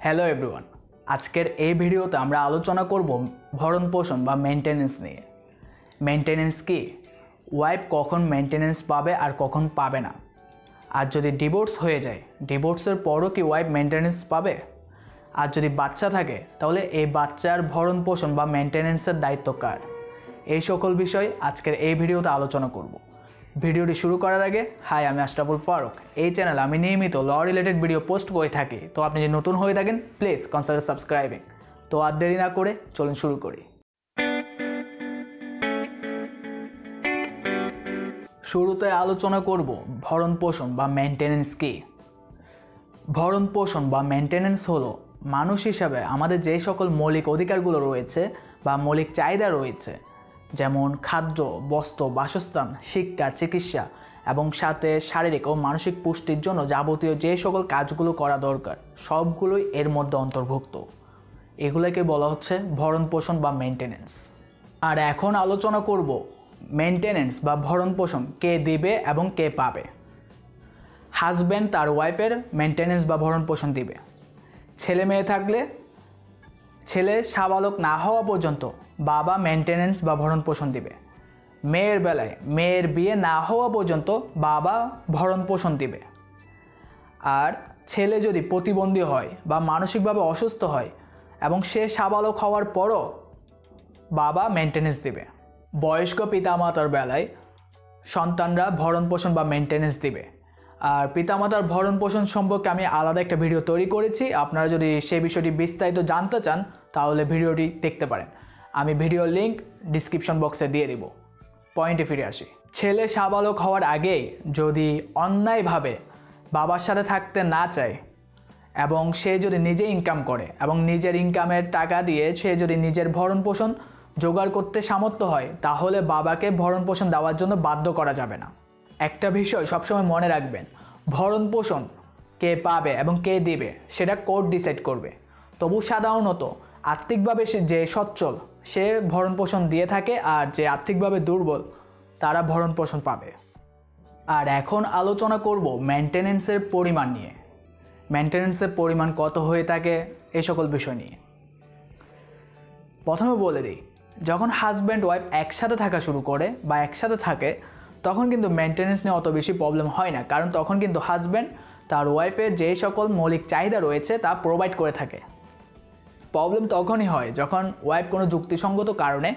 Hello everyone, আজকের এই ভিডিওতে আমরা আলোচনা করব ভরণ পোষণ বা মেইনটেনেন্স নিয়ে। মেইনটেনেন্স কি, ওয়াইফ কখন মেইনটেনেন্স পাবে আর কখন পাবে না, আর যদি ডিভোর্স হয়ে যায় ডিভোর্সের পরও কি ওয়াইফ মেইনটেনেন্স পাবে, আর যদি বাচ্চা থাকে তাহলে এই বাচ্চার ভরণ পোষণ বা মেইনটেনেন্সের দায়িত্ব কার, এই সকল বিষয় আজকের এই ভিডিওতে আলোচনা করব। ভিডিওটি শুরু করার আগে হাই, আমি আশরাফুল ফারুক। এই চ্যানেল আমি নিয়মিত ল রিলেটেড ভিডিও পোস্ট করে থাকি, তো আপনি যদি নতুন হয়ে থাকেন প্লিজ কনসিডার সাবস্ক্রাইবিং। তো আর দেরি না করে চলুন শুরু করি। শুরুতে আলোচনা করব ভরণ পোষণ বা মেইনটেনেন্স কি। ভরণ পোষণ বা মেইনটেনেন্স হলো মানুষ হিসাবে আমাদের যে সকল মৌলিক অধিকারগুলো রয়েছে বা মৌলিক চাহিদা রয়েছে, যেমন খাদ্য, বস্ত্র, বাসস্থান, শিক্ষা, চিকিৎসা এবং সাথে শারীরিক ও মানসিক পুষ্টির জন্য যাবতীয় যে সকল কাজগুলো করা দরকার সবগুলোই এর মধ্যে অন্তর্ভুক্ত। এগুলোকে বলা হচ্ছে ভরণ পোষণ বা মেইনটেনেন্স। আর এখন আলোচনা করব মেইনটেনেন্স বা ভরণ পোষণ কে দিবে এবং কে পাবে। হাজব্যান্ড তার ওয়াইফের মেইনটেনেন্স বা ভরণ পোষণ দিবে। ছেলে মেয়ে থাকলে ছেলে সাবালক না হওয়া পর্যন্ত বাবা মেইনটেনেন্স বা ভরণ পোষণ দিবে। মেয়ের বেলায় মেয়ের বিয়ে না হওয়া পর্যন্ত বাবা ভরণ পোষণ দিবে। আর ছেলে যদি প্রতিবন্ধী হয় বা মানসিকভাবে অসুস্থ হয় এবং সে সাবালক হওয়ার পরও বাবা মেইনটেনেন্স দিবে। বয়স্ক পিতামাতার বেলায় সন্তানরা ভরণ পোষণ বা মেইনটেনেন্স দিবে। আর পিতামাতার ভরণ পোষণ সম্পর্কে আমি আলাদা একটা ভিডিও তৈরি করেছি, আপনারা যদি সেই বিষয়টি বিস্তারিত জানতে চান তাহলে ভিডিওটি দেখতে পারেন। আমি ভিডিওর লিঙ্ক ডিসক্রিপশন বক্সে দিয়ে দিব। পয়েন্টে ফিরে আসি। ছেলে সাবালক হওয়ার আগেই যদি অন্যায়ভাবে বাবার সাথে থাকতে না চায় এবং সে যদি নিজে ইনকাম করে এবং নিজের ইনকামের টাকা দিয়ে সে যদি নিজের ভরণ পোষণ জোগাড় করতে সামর্থ্য হয়, তাহলে বাবাকে ভরণ পোষণ দেওয়ার জন্য বাধ্য করা যাবে না। একটা বিষয় সবসময় মনে রাখবেন, ভরণ পোষণ কে পাবে এবং কে দিবে সেটা কোর্ট ডিসাইড করবে। তবু সাধারণত আর্থিকভাবে যে সচ্ছল সে ভরণ পোষণ দিয়ে থাকে, আর যে আর্থিকভাবে দুর্বল তারা ভরণ পোষণ পাবে। আর এখন আলোচনা করব মেইনটেনেন্সের পরিমাণ নিয়ে। মেইনটেনেন্সের পরিমাণ কত হয়ে থাকে এই সকল বিষয় নিয়ে। প্রথমে বলে দিই, যখন হাজব্যান্ড ওয়াইফ একসাথে থাকা শুরু করে বা একসাথে থাকে তখন কিন্তু মেইনটেনেন্স নিয়ে অত বেশি প্রবলেম হয় না, কারণ তখন কিন্তু হাজব্যান্ড তার ওয়াইফের যে সকল মৌলিক চাহিদা রয়েছে তা প্রোভাইড করে থাকে। প্রবলেম তখনই হয় যখন ওয়াইফ কোনো যুক্তিসঙ্গত কারণে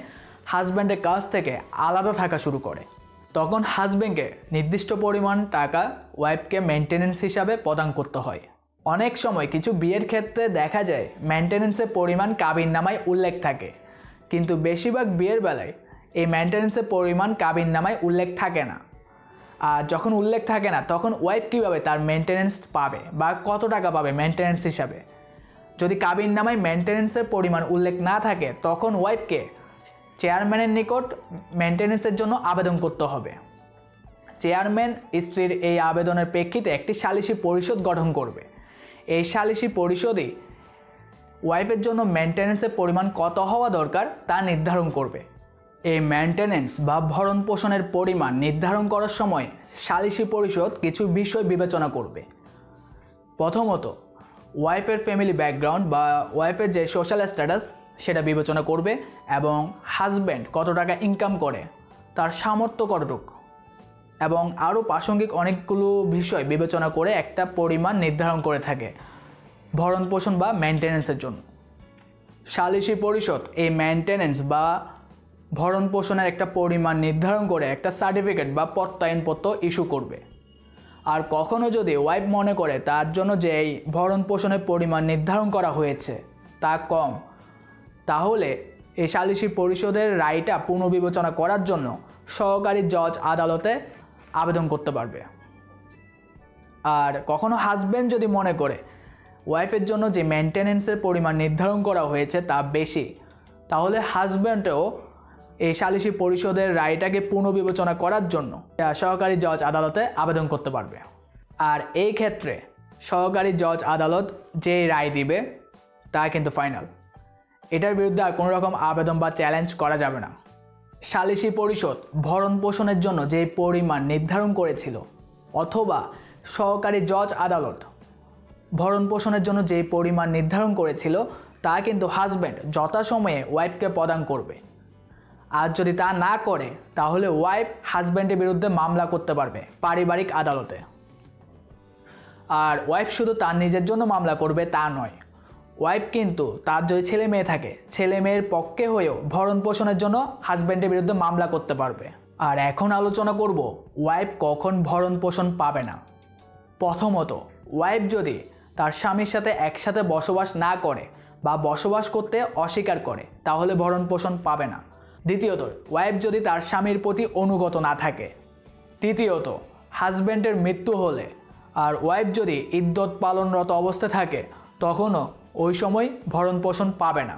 হাজব্যান্ডের কাছ থেকে আলাদা থাকা শুরু করে। তখন হাজব্যান্ডকে নির্দিষ্ট পরিমাণ টাকা ওয়াইফকে মেইনটেনেন্স হিসাবে প্রদান করতে হয়। অনেক সময় কিছু বিয়ের ক্ষেত্রে দেখা যায় মেইনটেনেন্সের পরিমাণ কাবিননামায় উল্লেখ থাকে, কিন্তু বেশিরভাগ বিয়ের বেলায় এই মেইনটেনেন্সের পরিমাণ কাবিননামায় উল্লেখ থাকে না। আর যখন উল্লেখ থাকে না তখন ওয়াইফ কীভাবে তার মেইনটেনেন্স পাবে বা কত টাকা পাবে মেইনটেনেন্স হিসাবে? যদি কাবিননামায় মেইনটেনেন্সের পরিমাণ উল্লেখ না থাকে তখন ওয়াইফকে চেয়ারম্যানের নিকট মেইনটেনেন্সের জন্য আবেদন করতে হবে। চেয়ারম্যান স্ত্রীর এই আবেদনের প্রেক্ষিতে একটি সালিসি পরিষদ গঠন করবে। এই সালিসি পরিষদই ওয়াইফের জন্য মেইনটেনেন্সের পরিমাণ কত হওয়া দরকার তা নির্ধারণ করবে। এই মেইনটেনেন্স বা ভরণ পোষণের পরিমাণ নির্ধারণ করার সময় সালিসি পরিষদ কিছু বিষয় বিবেচনা করবে। প্রথমত, ওয়াইফের ফ্যামিলি ব্যাকগ্রাউন্ড বা ওয়াইফের যে সোশ্যাল স্ট্যাটাস সেটা বিবেচনা করবে, এবং হাজব্যান্ড কত টাকা ইনকাম করে, তার সামর্থ্য কতটুকু, এবং আরও প্রাসঙ্গিক অনেকগুলো বিষয় বিবেচনা করে একটা পরিমাণ নির্ধারণ করে থাকে ভরণ পোষণ বা মেইনটেনেন্সের জন্য। সালিসি পরিষদ এই মেইনটেনেন্স বা ভরণ পোষণের একটা পরিমাণ নির্ধারণ করে একটা সার্টিফিকেট বা প্রত্যয়নপত্র ইস্যু করবে। আর কখনো যদি ওয়াইফ মনে করে তার জন্য যে এই ভরণ পোষণের পরিমাণ নির্ধারণ করা হয়েছে তা কম, তাহলে এই সালিসি পরিষদের রায়টা পুনর্বিবেচনা করার জন্য সহকারী জজ আদালতে আবেদন করতে পারবে। আর কখনো হাজব্যান্ড যদি মনে করে ওয়াইফের জন্য যে মেইনটেনেন্সের পরিমাণ নির্ধারণ করা হয়েছে তা বেশি, তাহলে হাজব্যান্ডও এই সালিসি পরিষদের রায়টাকে পুনর্বিবেচনা করার জন্য সহকারী জজ আদালতে আবেদন করতে পারবে। আর এই ক্ষেত্রে সহকারী জজ আদালত যে রায় দিবে তা কিন্তু ফাইনাল। এটার বিরুদ্ধে আর কোনো রকম আবেদন বা চ্যালেঞ্জ করা যাবে না। সালিসি পরিষদ ভরণ পোষণের জন্য যে পরিমাণ নির্ধারণ করেছিল, অথবা সহকারী জজ আদালত ভরণ পোষণের জন্য যে পরিমাণ নির্ধারণ করেছিল তা কিন্তু হাজব্যান্ড যথাসময়ে ওয়াইফকে প্রদান করবে। আর যদি তা না করে তাহলে ওয়াইফ হাজব্যান্ডের বিরুদ্ধে মামলা করতে পারবে পারিবারিক আদালতে। আর ওয়াইফ শুধু তার নিজের জন্য মামলা করবে তা নয়, ওয়াইফ কিন্তু তার যদি ছেলে মেয়ে থাকে ছেলে মেয়ের পক্ষে হয়েও ভরণ পোষণের জন্য হাজব্যান্ডের বিরুদ্ধে মামলা করতে পারবে। আর এখন আলোচনা করব ওয়াইফ কখন ভরণ পোষণ পাবে না। প্রথমত, ওয়াইফ যদি তার স্বামীর সাথে একসাথে বসবাস না করে বা বসবাস করতে অস্বীকার করে তাহলে ভরণ পোষণ পাবে না। দ্বিতীয়ত, ওয়াইফ যদি তার স্বামীর প্রতি অনুগত না থাকে। তৃতীয়ত, হাজব্যান্ডের মৃত্যু হলে আর ওয়াইফ যদি ইদ্যত পালনরত অবস্থায় থাকে তখনও ওই সময় ভরণ পোষণ পাবে না।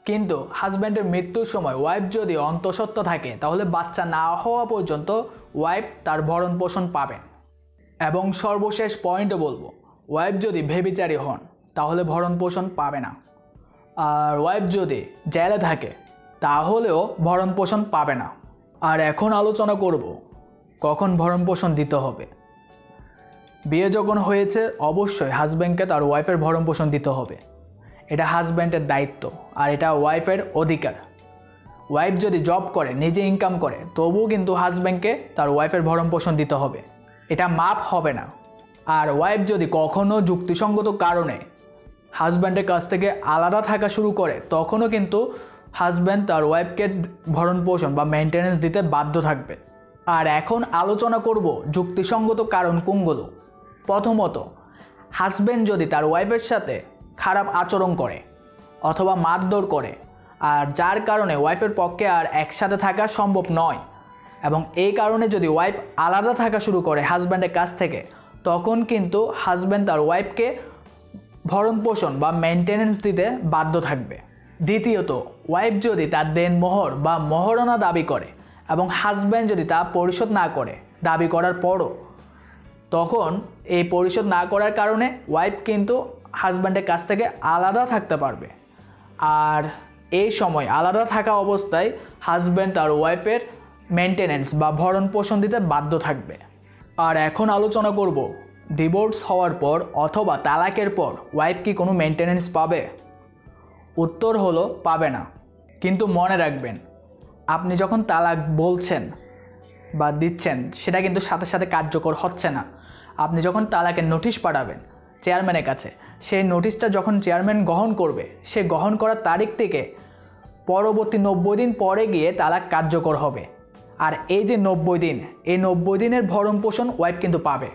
কিন্তু হাজব্যান্ডের মৃত্যুর সময় ওয়াইফ যদি অন্তঃসত্ত্বা থাকে তাহলে বাচ্চা না হওয়া পর্যন্ত ওয়াইফ তার ভরণ পোষণ পাবেন। এবং সর্বশেষ পয়েন্টে বলবো, ওয়াইফ যদি ব্যভিচারী হন তাহলে ভরণ পোষণ পাবে না। আর ওয়াইফ যদি জেলে থাকে তাহলেও ভরণ পোষণ পাবে না। আর এখন আলোচনা করব কখন ভরণ পোষণ দিতে হবে। বিয়ে যখন হয়েছে অবশ্যই হাজব্যান্ডকে তার ওয়াইফের ভরণ পোষণ দিতে হবে, এটা হাজব্যান্ডের দায়িত্ব আর এটা ওয়াইফের অধিকার। ওয়াইফ যদি জব করে নিজে ইনকাম করে তবুও কিন্তু হাজব্যান্ডকে তার ওয়াইফের ভরণ পোষণ দিতে হবে, এটা মাপ হবে না। আর ওয়াইফ যদি কখনও যুক্তিসঙ্গত কারণে হাজব্যান্ডের কাছ থেকে আলাদা থাকা শুরু করে তখনও কিন্তু হাজব্যান্ড তার ওয়াইফকে ভরণ পোষণ বা মেনটেনেন্স দিতে বাধ্য থাকবে। আর এখন আলোচনা করব যুক্তিসঙ্গত কারণ কোনগুলো। প্রথমত, হাজব্যান্ড যদি তার ওয়াইফের সাথে খারাপ আচরণ করে অথবা মারধর করে আর যার কারণে ওয়াইফের পক্ষে আর একসাথে থাকা সম্ভব নয় এবং এই কারণে যদি ওয়াইফ আলাদা থাকা শুরু করে হাজব্যান্ডের কাছ থেকে তখন কিন্তু হাজব্যান্ড তার ওয়াইফকে ভরণ পোষণ বা মেনটেনেন্স দিতে বাধ্য থাকবে। দ্বিতীয়ত, ওয়াইফ যদি তার দেনমোহর বা মহারণা দাবি করে এবং হাজব্যান্ড যদি তা পরিশোধ না করে দাবি করার পরও, তখন এই পরিশোধ না করার কারণে ওয়াইফ কিন্তু হাজব্যান্ডের কাছ থেকে আলাদা থাকতে পারবে। আর এই সময় আলাদা থাকা অবস্থায় হাজব্যান্ড তার ওয়াইফের মেনটেনেন্স বা ভরণ পোষণ দিতে বাধ্য থাকবে। আর এখন আলোচনা করব ডিভোর্স হওয়ার পর অথবা তালাকের পর ওয়াইফ কি কোনো মেনটেনেন্স পাবে? উত্তর হলো পাবে না। কিন্তু মনে রাখবেন, আপনি যখন তালাক বলছেন বা দিচ্ছেন সেটা কিন্তু সাথে সাথে কার্যকর হচ্ছে না। আপনি যখন তালাকের নোটিশ পাঠাবেন চেয়ারম্যানের কাছে, সেই নোটিশটা যখন চেয়ারম্যান গ্রহণ করবে সে গ্রহণ করার তারিখ থেকে পরবর্তী 90 দিন পরে গিয়ে তালাক কার্যকর হবে। আর এই যে 90 দিন, এই 90 দিনের ভরণ পোষণ ওয়াইফ কিন্তু পাবে।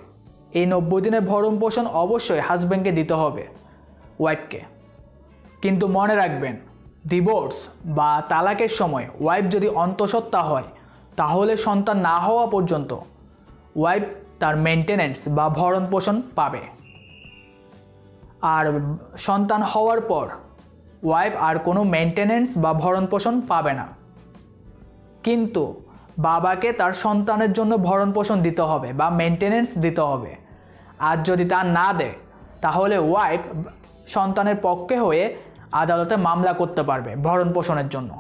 এই 90 দিনের ভরণ পোষণ অবশ্যই হাজব্যান্ডকে দিতে হবে ওয়াইফকে। কিন্তু মনে রাখবেন, ডিভোর্স বা তালাকের সময় ওয়াইফ যদি অন্তঃসত্ত্বা হয় তাহলে সন্তান না হওয়া পর্যন্ত ওয়াইফ তার মেনটেনেন্স বা ভরণ পোষণ পাবে। আর সন্তান হওয়ার পর ওয়াইফ আর কোনো মেনটেনেন্স বা ভরণ পোষণ পাবে না। কিন্তু বাবাকে তার সন্তানের জন্য ভরণ পোষণ দিতে হবে বা মেনটেনেন্স দিতে হবে। আর যদি তা না দেয় তাহলে ওয়াইফ সন্তানের পক্ষে হয়ে আদালতে মামলা করতে পারবে ভরণ পোষণের জন্য।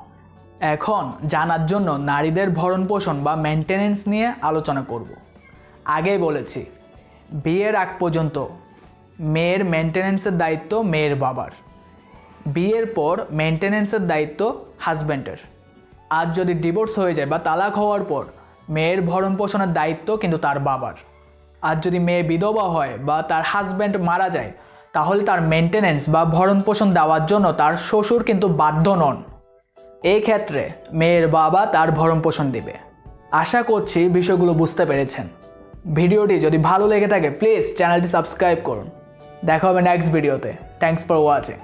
এখন জানার জন্য নারীদের ভরণ পোষণ বা মেনটেনেন্স নিয়ে আলোচনা করব। আগেই বলেছি, বিয়ের আগ পর্যন্ত মেয়ের মেনটেনেন্সের দায়িত্ব মেয়ের বাবার, বিয়ের পর মেনটেনেন্সের দায়িত্ব হাজব্যান্ডের। আর যদি ডিভোর্স হয়ে যায় বা তালাক হওয়ার পর মেয়ের ভরণ পোষণের দায়িত্ব কিন্তু তার বাবার। আর যদি মেয়ে বিধবা হয় বা তার হাজব্যান্ড মারা যায় তাহলে তার মেনটেনেন্স বা ভরণ পোষণ দেওয়ার জন্য তার শ্বশুর কিন্তু বাধ্য নন। এই ক্ষেত্রে মেয়ের বাবা তার ভরণ পোষণ দিবে। আশা করছি বিষয়গুলো বুঝতে পেরেছেন। ভিডিওটি যদি ভালো লেগে থাকে প্লিজ চ্যানেলটি সাবস্ক্রাইব করুন। দেখা হবে নেক্সট ভিডিওতে। Thanks for watching.